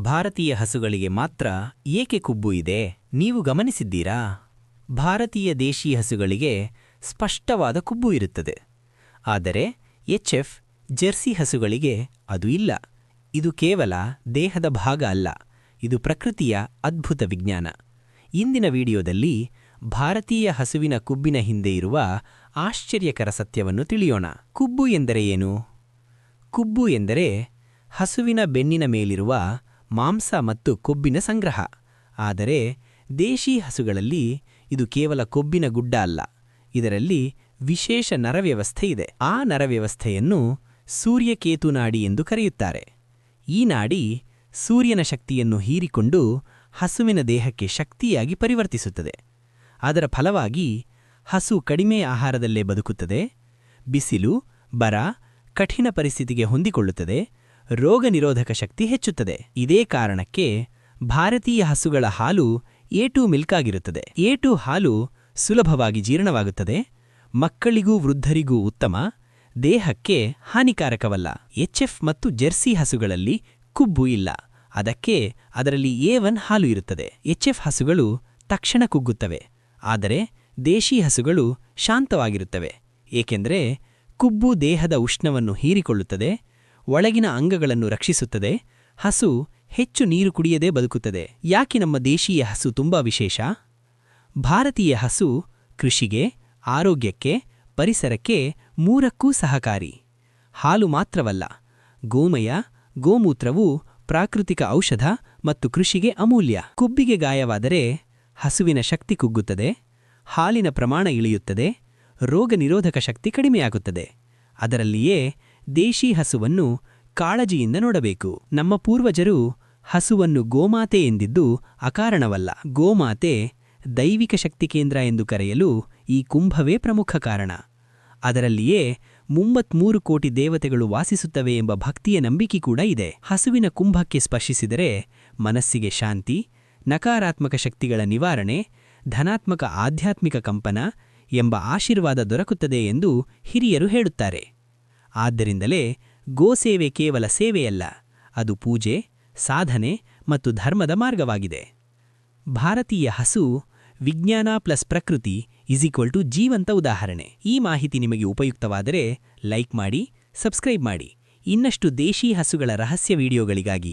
ಭಾರತೀಯ ಹಸುಗಳಿಗೆ ಮಾತ್ರ ಏಕೆ ಕೊಬ್ಬು ಇದೆ? ನೀವು ಗಮನಿಸಿದ್ದೀರಾ? ಭಾರತೀಯ ದೇಶೀ ಹಸುಗಳಿಗೆ ಸ್ಪಷ್ಟವಾದ ಕೊಬ್ಬು ಇರುತ್ತದೆ. ಆದರೆ ಎಚ್ಎಫ್ ಜೆರ್ಸಿ ಹಸುಗಳಿಗೆ ಅದು ಇಲ್ಲ. ಇದು ಕೇವಲ ದೇಹದ ಭಾಗ ಅಲ್ಲ, ಇದು ಪ್ರಕೃತಿಯ ಅದ್ಭುತ ವಿಜ್ಞಾನ. ಇಂದಿನ ವಿಡಿಯೋದಲ್ಲಿ ಭಾರತೀಯ ಹಸುವಿನ ಕೊಬ್ಬಿನ ಹಿಂದೆ ಇರುವ ಆಶ್ಚರ್ಯಕರ ಸತ್ಯವನ್ನು ತಿಳಿಯೋಣ. ಕೊಬ್ಬು ಎಂದರೆ ಏನು? ಕೊಬ್ಬು ಎಂದರೆ ಹಸುವಿನ ಬೆನ್ನಿನ ಮೇಲಿರುವ ಮಾಂಸ ಮತ್ತು ಕೊಬ್ಬಿನ ಸಂಗ್ರಹ. ಆದರೆ ದೇಶೀ ಹಸುಗಳಲ್ಲಿ ಇದು ಕೇವಲ ಕೊಬ್ಬಿನ ಗುಡ್ಡ ಅಲ್ಲ, ಇದರಲ್ಲಿ ವಿಶೇಷ ನರವ್ಯವಸ್ಥೆ ಇದೆ. ಆ ನರವ್ಯವಸ್ಥೆಯನ್ನು ಸೂರ್ಯಕೇತು ನಾಡಿ ಎಂದು ಕರೆಯುತ್ತಾರೆ. ಈ ನಾಡಿ ಸೂರ್ಯನ ಶಕ್ತಿಯನ್ನು ಹೀರಿಕೊಂಡು ಹಸುವಿನ ದೇಹಕ್ಕೆ ಶಕ್ತಿಯಾಗಿ ಪರಿವರ್ತಿಸುತ್ತದೆ. ಅದರ ಫಲವಾಗಿ ಹಸು ಕಡಿಮೆ ಆಹಾರದಲ್ಲೇ ಬದುಕುತ್ತದೆ, ಬಿಸಿಲು, ಬರ, ಕಠಿಣ ಪರಿಸ್ಥಿತಿಗೆ ಹೊಂದಿಕೊಳ್ಳುತ್ತದೆ, ರೋಗ ನಿರೋಧಕ ಶಕ್ತಿ ಹೆಚ್ಚುತ್ತದೆ. ಇದೇ ಕಾರಣಕ್ಕೆ ಭಾರತೀಯ ಹಸುಗಳ ಹಾಲು A2 ಮಿಲ್ಕ್ ಆಗಿರುತ್ತದೆ. A2 ಹಾಲು ಸುಲಭವಾಗಿ ಜೀರ್ಣವಾಗುತ್ತದೆ, ಮಕ್ಕಳಿಗೂ ವೃದ್ಧರಿಗೂ ಉತ್ತಮ, ದೇಹಕ್ಕೆ ಹಾನಿಕಾರಕವಲ್ಲ. ಎಚ್ಎಫ್ ಮತ್ತು ಜೆರ್ಸಿ ಹಸುಗಳಲ್ಲಿ ಕೊಬ್ಬು ಇಲ್ಲ, ಅದಕ್ಕೆ ಅದರಲ್ಲಿ A1 ಹಾಲು ಇರುತ್ತದೆ. ಎಚ್ಎಫ್ ಹಸುಗಳು ತಕ್ಷಣ ಕುಗ್ಗುತ್ತವೆ, ಆದರೆ ದೇಶೀ ಹಸುಗಳು ಶಾಂತವಾಗಿರುತ್ತವೆ, ಏಕೆಂದರೆ ಕೊಬ್ಬು ದೇಹದ ಉಷ್ಣವನ್ನು ಹೀರಿಕೊಳ್ಳುತ್ತದೆ, ಒಳಗಿನ ಅಂಗಗಳನ್ನು ರಕ್ಷಿಸುತ್ತದೆ, ಹಸು ಹೆಚ್ಚು ನೀರು ಕುಡಿಯದೇ ಬದುಕುತ್ತದೆ. ಯಾಕೆ ನಮ್ಮ ದೇಶೀಯ ಹಸು ತುಂಬಾ ವಿಶೇಷ? ಭಾರತೀಯ ಹಸು ಕೃಷಿಗೆ, ಆರೋಗ್ಯಕ್ಕೆ, ಪರಿಸರಕ್ಕೆ ಮೂರಕ್ಕೂ ಸಹಕಾರಿ. ಹಾಲು ಮಾತ್ರವಲ್ಲ, ಗೋಮಯ, ಗೋಮೂತ್ರವು ಪ್ರಾಕೃತಿಕ ಔಷಧ ಮತ್ತು ಕೃಷಿಗೆ ಅಮೂಲ್ಯ. ಕೊಬ್ಬಿಗೆ ಗಾಯವಾದರೆ ಹಸುವಿನ ಶಕ್ತಿ ಕುಗ್ಗುತ್ತದೆ, ಹಾಲಿನ ಪ್ರಮಾಣ ಇಳಿಯುತ್ತದೆ, ರೋಗ ನಿರೋಧಕ ಶಕ್ತಿ ಕಡಿಮೆಯಾಗುತ್ತದೆ. ಅದರಲ್ಲಿಯೇ ದೇಶೀ ಹಸುವನ್ನು ಕಾಳಜಿಯಿಂದ ನೋಡಬೇಕು. ನಮ್ಮ ಪೂರ್ವಜರು ಹಸುವನ್ನು ಗೋಮಾತೆ ಎಂದಿದ್ದು ಅಕಾರಣವಲ್ಲ. ಗೋಮಾತೆ ದೈವಿಕ ಶಕ್ತಿ ಕೇಂದ್ರ ಎಂದು ಕರೆಯಲು ಈ ಕುಂಭವೇ ಪ್ರಮುಖ ಕಾರಣ. ಅದರಲ್ಲಿಯೇ 33 ಕೋಟಿ ದೇವತೆಗಳು ವಾಸಿಸುತ್ತವೆ ಎಂಬ ಭಕ್ತಿಯ ನಂಬಿಕೆ ಕೂಡ ಇದೆ. ಹಸುವಿನ ಕುಂಭಕ್ಕೆ ಸ್ಪರ್ಶಿಸಿದರೆ ಮನಸ್ಸಿಗೆ ಶಾಂತಿ, ನಕಾರಾತ್ಮಕ ಶಕ್ತಿಗಳ ನಿವಾರಣೆ, ಧನಾತ್ಮಕ ಆಧ್ಯಾತ್ಮಿಕ ಕಂಪನ ಎಂಬ ಆಶೀರ್ವಾದ ದೊರಕುತ್ತದೆ ಎಂದು ಹಿರಿಯರು ಹೇಳುತ್ತಾರೆ. ಆದ್ದರಿಂದಲೇ ಗೋಸೇವೆ ಕೇವಲ ಸೇವೆಯಲ್ಲ, ಅದು ಪೂಜೆ, ಸಾಧನೆ ಮತ್ತು ಧರ್ಮದ ಮಾರ್ಗವಾಗಿದೆ. ಭಾರತೀಯ ಹಸು ವಿಜ್ಞಾನ ಪ್ಲಸ್ ಪ್ರಕೃತಿ ಜೀವಂತ ಉದಾಹರಣೆ. ಈ ಮಾಹಿತಿ ನಿಮಗೆ ಉಪಯುಕ್ತವಾದರೆ ಲೈಕ್ ಮಾಡಿ, ಸಬ್ಸ್ಕ್ರೈಬ್ ಮಾಡಿ. ಇನ್ನಷ್ಟು ದೇಶೀ ಹಸುಗಳ ರಹಸ್ಯ ವಿಡಿಯೋಗಳಿಗಾಗಿ